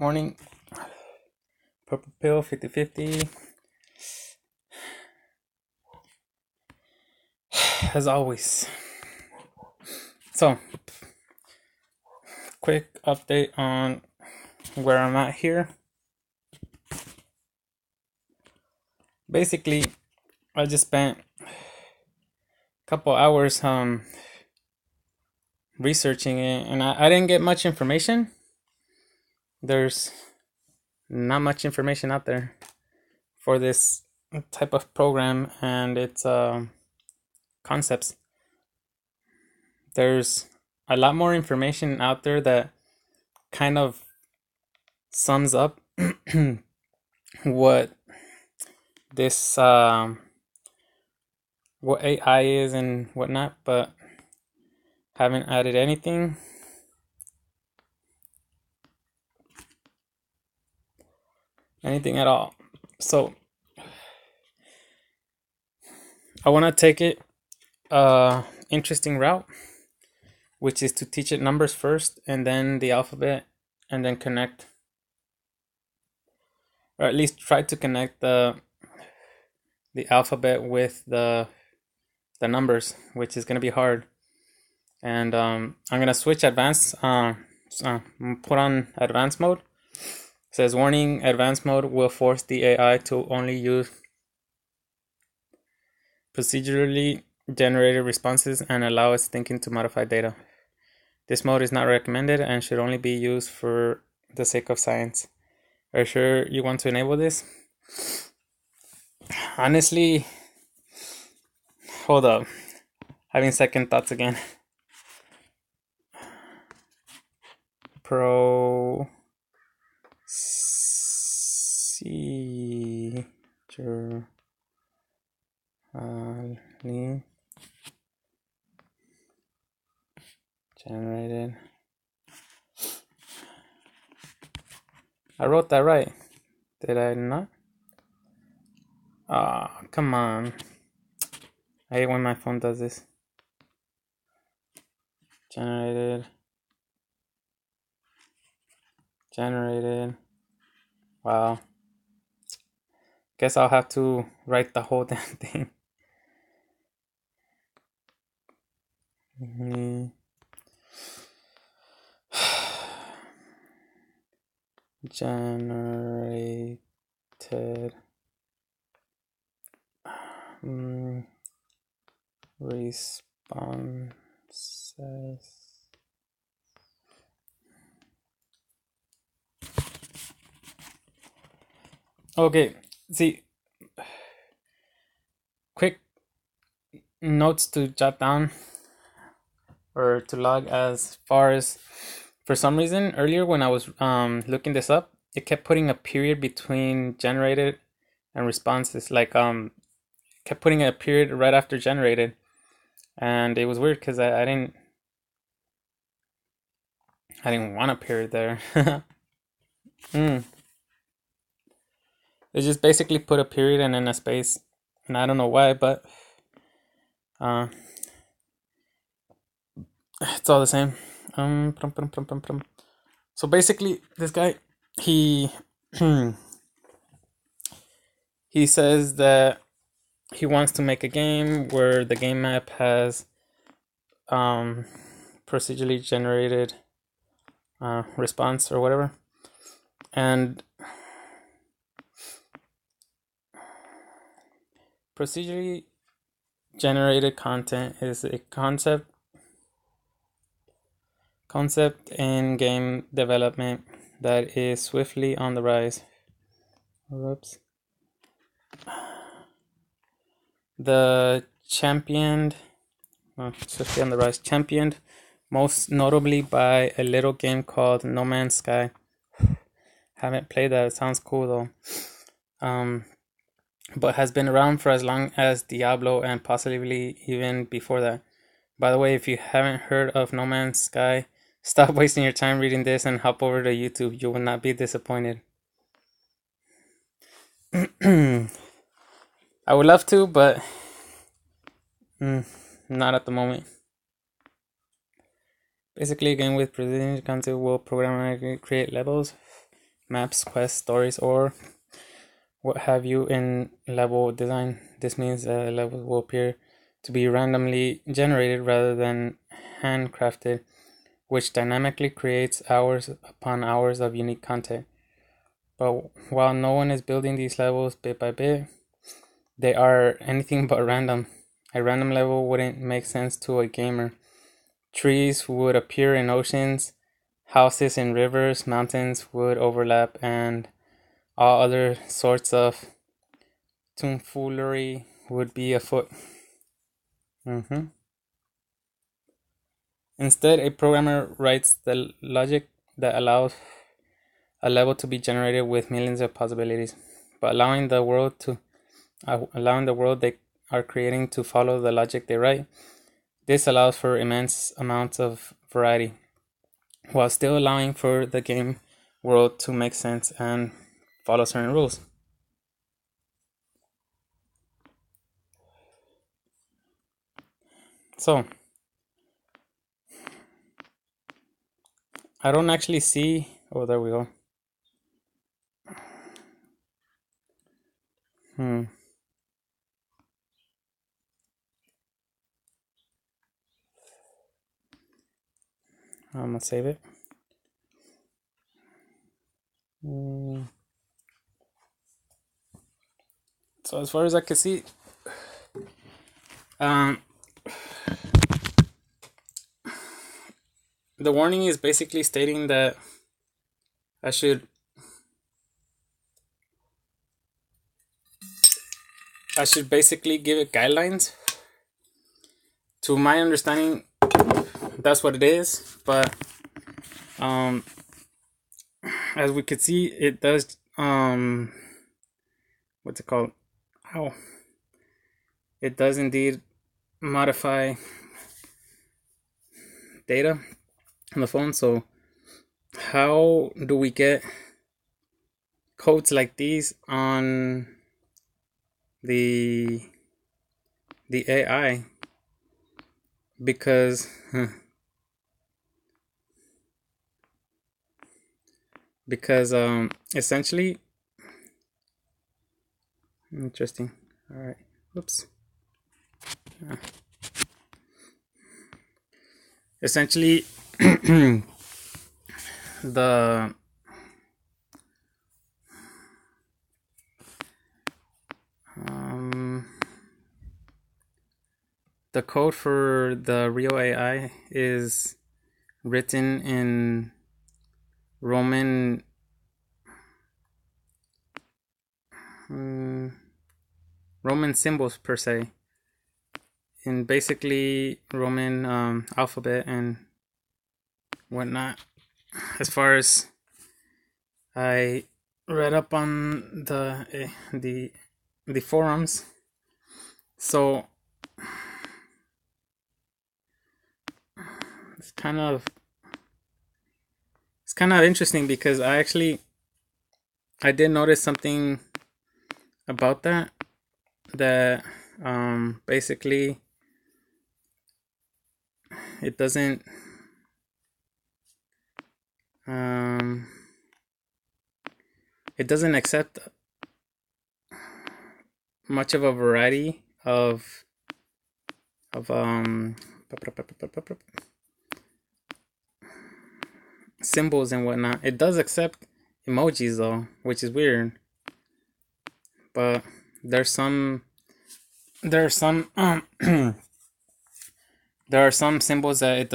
Morning. Purple pill 50/50. As always. So, quick update on where I'm at here. Basically, I just spent a couple hours researching it, and I didn't get much information. There's not much information out there for this type of program and its concepts. There's a lot more information out there that kind of sums up what this what AI is and whatnot, but haven't added anything at all. So I want to take it interesting route, which is to teach it numbers first and then the alphabet and then connect, or at least try to connect the alphabet with the numbers, which is going to be hard. And I'm going to switch advanced, put on advanced mode. It says, warning, advanced mode will force the AI to only use procedurally generated responses and allow its thinking to modify data. This mode is not recommended and should only be used for the sake of science. Are you sure you want to enable this? Honestly, hold up. Having second thoughts again. Procedure generated. I wrote that right. Did I not? Come on. I hate when my phone does this. Generated. Wow. Guess I'll have to write the whole damn thing. Generated responses. Okay, see, quick notes to jot down or to log as far as, for some reason earlier when I was looking this up, it kept putting a period between generated and responses, like kept putting a period right after generated, and it was weird because I didn't want a period there. It just basically put a period and then a space, and I don't know why, but it's all the same. So basically, this guy, he he says that he wants to make a game where the game map has procedurally generated response or whatever, and procedurally generated content is a concept in game development that is swiftly on the rise. Championed most notably by a little game called No Man's Sky. Haven't played that. It sounds cool though. But has been around for as long as Diablo and possibly even before that. By the way, if you haven't heard of No Man's Sky, stop wasting your time reading this and hop over to YouTube. You will not be disappointed. I would love to, but not at the moment. Basically, a game with precision concept will programmatically create levels maps, quests, stories, or what have you in level design. This means a level will appear to be randomly generated rather than handcrafted, which dynamically creates hours upon hours of unique content. But while no one is building these levels bit by bit, they are anything but random. A random level wouldn't make sense to a gamer. Trees would appear in oceans, houses in rivers, mountains would overlap, and all other sorts of tomfoolery would be afoot. Instead, a programmer writes the logic that allows a level to be generated with millions of possibilities, but allowing the world they are creating to follow the logic they write. This allows for immense amounts of variety, while still allowing for the game world to make sense and follow certain rules. So, I don't actually see. Oh, there we go. I'm gonna save it. So as far as I can see, the warning is basically stating that I should basically give it guidelines. To my understanding, that's what it is. But as we could see, it does what's it called? Ow. It does indeed modify data on the phone. So how do we get codes like these on the AI? Because essentially, interesting. All right. Oops. Essentially, the the code for the real AI is written in Roman symbols per se, in basically Roman alphabet and whatnot. As far as I read up on the forums, so it's kind of interesting because I did notice something about that basically it doesn't accept much of a variety of symbols and whatnot. It does accept emojis though, which is weird. But there are some there are some symbols that it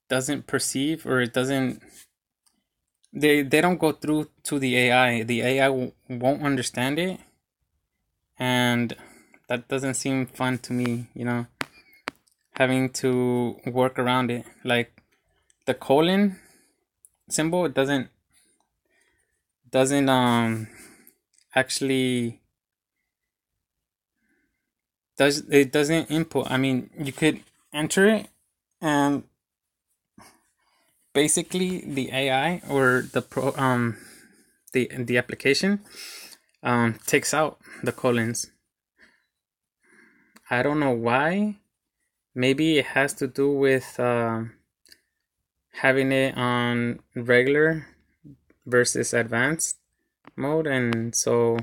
doesn't perceive, or it doesn't they don't go through to the AI. The AI won't understand it, and that doesn't seem fun to me, having to work around it. Like the colon symbol, it doesn't actually doesn't input. I mean, you could enter it, and basically the AI or the application takes out the colons. I don't know why. Maybe it has to do with having it on regular versus advanced mode, and so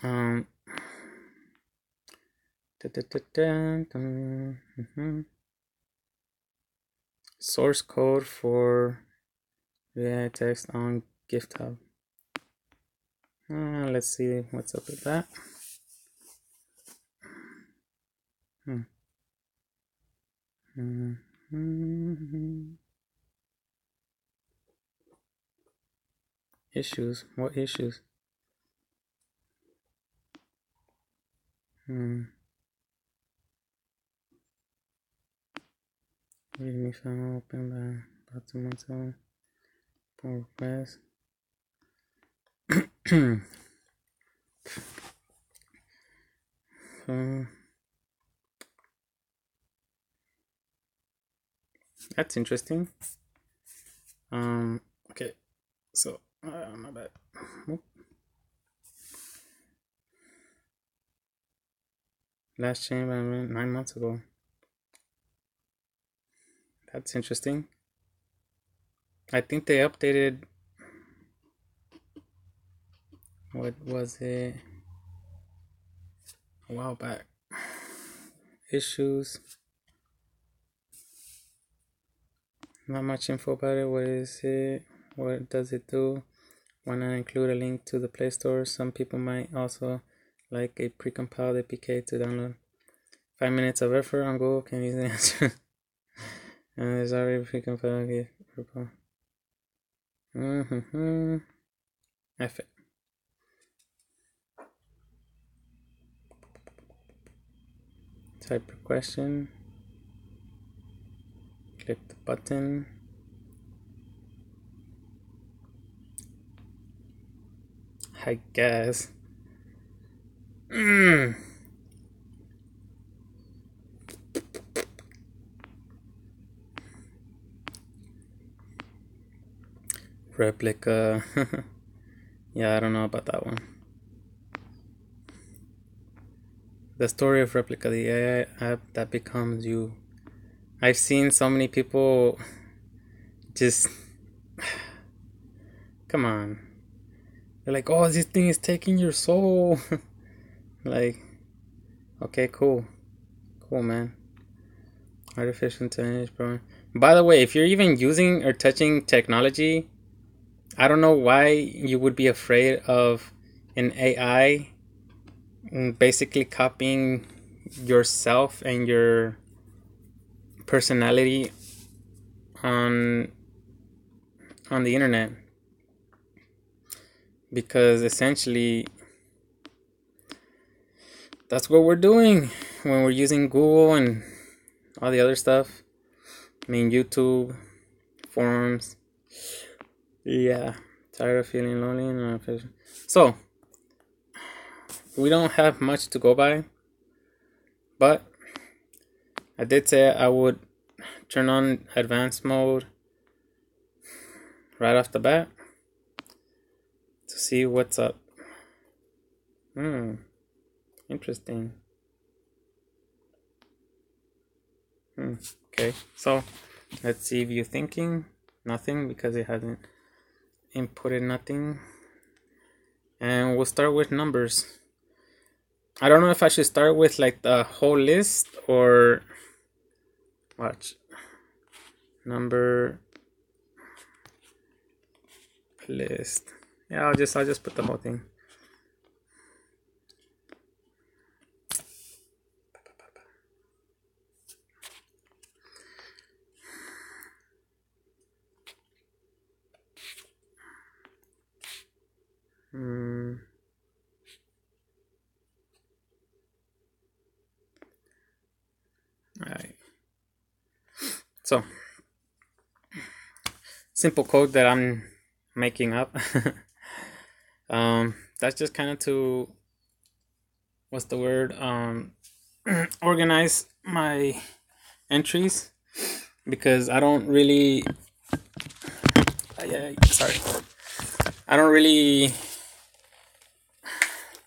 um source code for AI text on GitHub. Let's see what's up with that. Issues? What issues? Readme file open by about 2 months ago. Pull request. That's interesting. Okay, so my bad. Last change 9 months ago. That's interesting. I think they updated. What was it? A while back. Issues. Not much info about it. What is it? What does it do? Why not include a link to the Play Store? Some people might also like a precompiled APK to download. 5 minutes of effort on Google can easily answer. And there's already precompiled. F it. Type a question. Click the button. I guess. Replica. Yeah, I don't know about that one. The story of Replica, the AI app that becomes you. I've seen so many people just... Come on. They're like, oh, this thing is taking your soul. Like, okay, cool. Cool, man. Artificial intelligence, bro. By the way, if you're even using or touching technology, I don't know why you would be afraid of an AI basically copying yourself and your personality on the internet, because essentially that's what we're doing when we're using Google and all the other stuff. I mean, YouTube, forums. Yeah, tired of feeling lonely and unofficial. So we don't have much to go by, but I did say I would turn on advanced mode right off the bat to see what's up. Interesting. Okay, so let's see if you're thinking. Nothing, because it hasn't inputted nothing. And we'll start with numbers. I don't know if I should start with like the whole list or watch. Number list. Yeah, I'll just put the whole thing. Alright. So, simple code that I'm making up. That's just kind of to, what's the word? Organize my entries, because I don't really, I don't really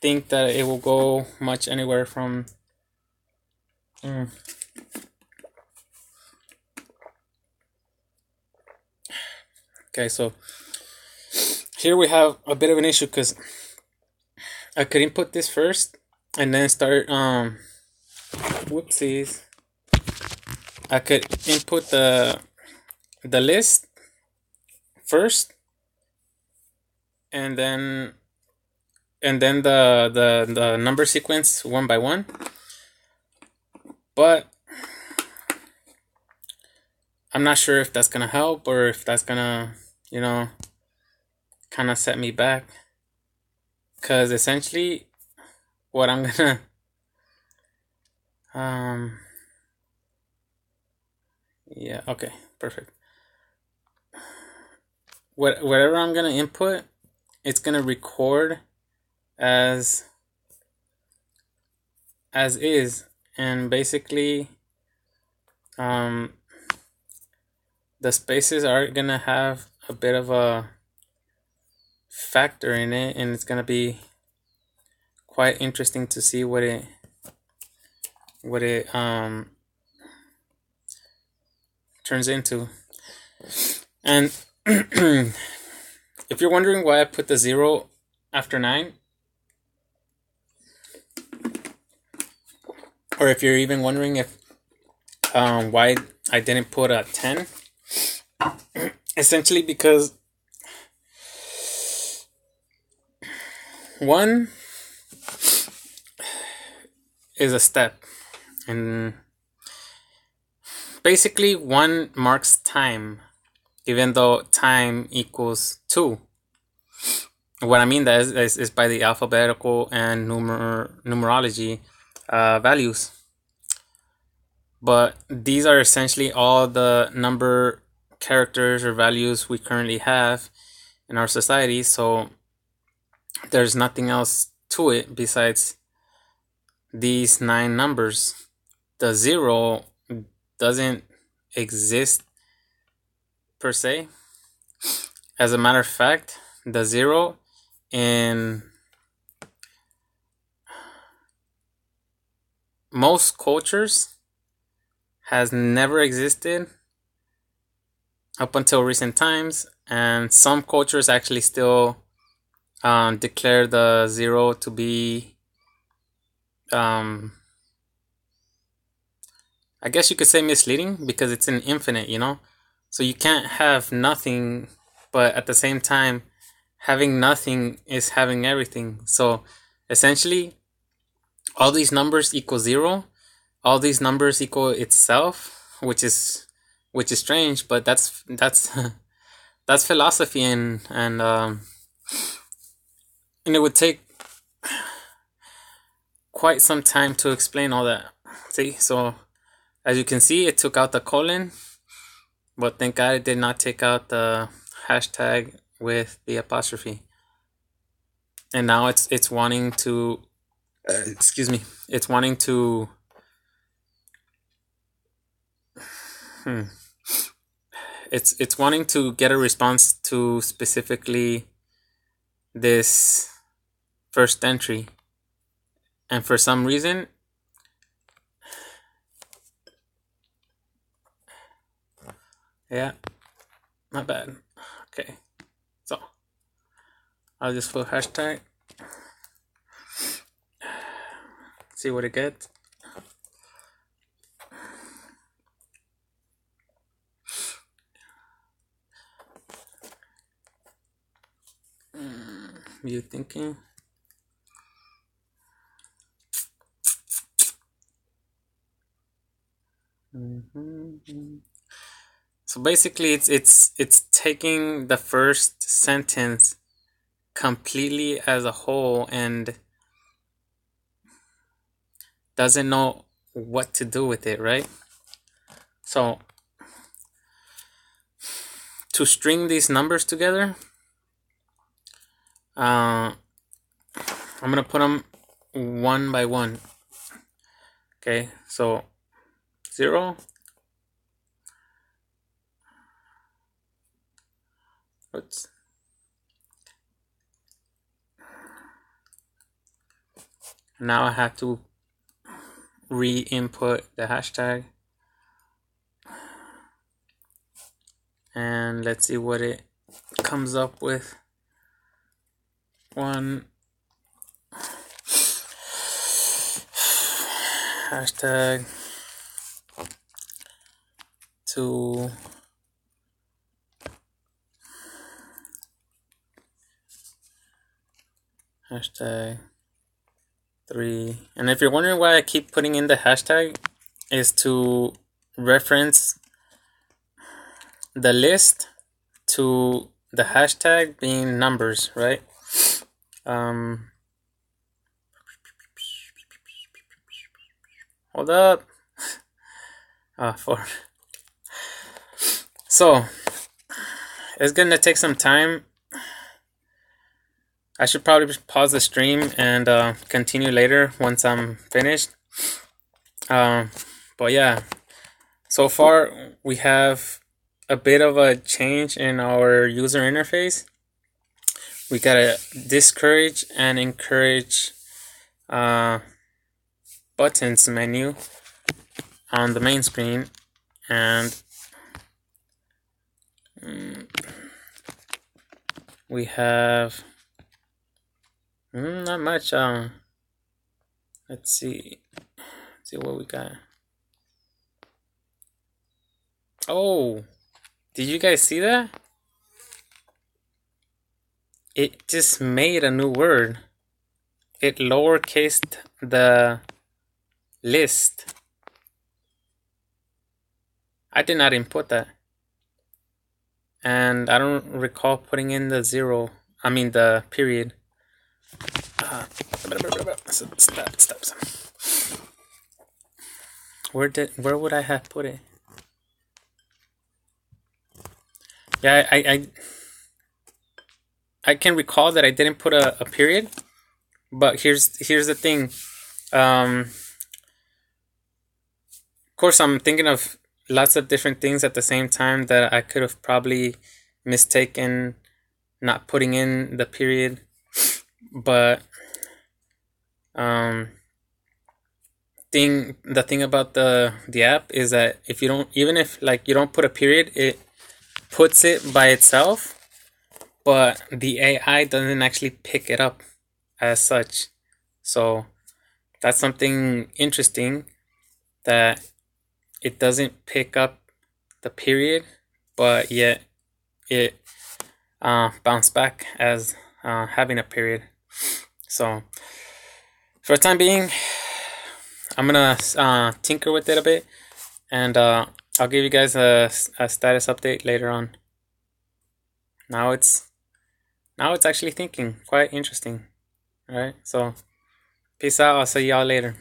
think that it will go much anywhere from Okay, so here we have a bit of an issue because I could input this first and then start whoopsies. I could input the list first and then the number sequence one by one. But I'm not sure if that's gonna help or if that's gonna, you know, kind of set me back. Cause essentially what I'm gonna yeah, okay, perfect. Whatever I'm gonna input, it's gonna record as is, and basically the spaces are gonna have a bit of a factor in it, and it's gonna be quite interesting to see what it turns into. And if you're wondering why I put the 0 after 9, or if you're even wondering if why I didn't put a 10, essentially because 1 is a step, and basically 1 marks time, even though time equals 2. What I mean that is by the alphabetical and numerology values. But these are essentially all the number characters or values we currently have in our society, so there's nothing else to it besides these 9 numbers. The 0 doesn't exist per se. As a matter of fact, the 0 in most cultures has never existed up until recent times, and some cultures actually still declare the 0 to be I guess you could say misleading, because it's an infinite, you know? So you can't have nothing, but at the same time, having nothing is having everything. So essentially, all these numbers equal 0. All these numbers equal itself, which is strange, but that's that's philosophy, and it would take quite some time to explain all that. See, so as you can see, it took out the colon, but thank God it did not take out the hashtag with the apostrophe. And now it's wanting to excuse me, it's wanting to it's wanting to get a response to specifically this first entry, and for some reason yeah, not bad. Okay, so I'll just put hashtag, see what it gets. You thinking? So basically, it's taking the first sentence completely as a whole and doesn't know what to do with it, right? So to string these numbers together, I'm gonna put them one by one. Okay, so 0. Oops. Now I have to re-input the hashtag, and let's see what it comes up with one hashtag, two, hashtag, three. And if you're wondering why I keep putting in the hashtag, is to reference the list to the hashtag being numbers, right? Hold up. Four. So it's gonna take some time. I should probably pause the stream and continue later once I'm finished. But yeah, so far we have a bit of a change in our user interface. We gotta discourage and encourage buttons menu on the main screen, and we have not much. Let's see what we got. Oh, did you guys see that? It just made a new word. It lowercased the list. I did not input that. And I don't recall putting in the zero. I mean the period. Stop. Where would I have put it? Yeah, I can recall that I didn't put a period, but here's the thing. Of course, I'm thinking of lots of different things at the same time that I could have probably mistaken not putting in the period, but the thing about the app is that if you don't, even if like you don't put a period, it puts it by itself, but the AI doesn't actually pick it up as such. So that's something interesting, that it doesn't pick up the period, but yet it bounced back as having a period. So for the time being, I'm gonna tinker with it a bit, and I'll give you guys a status update later on. Now it's actually thinking. Quite interesting. All right, so peace out. I'll see y'all later.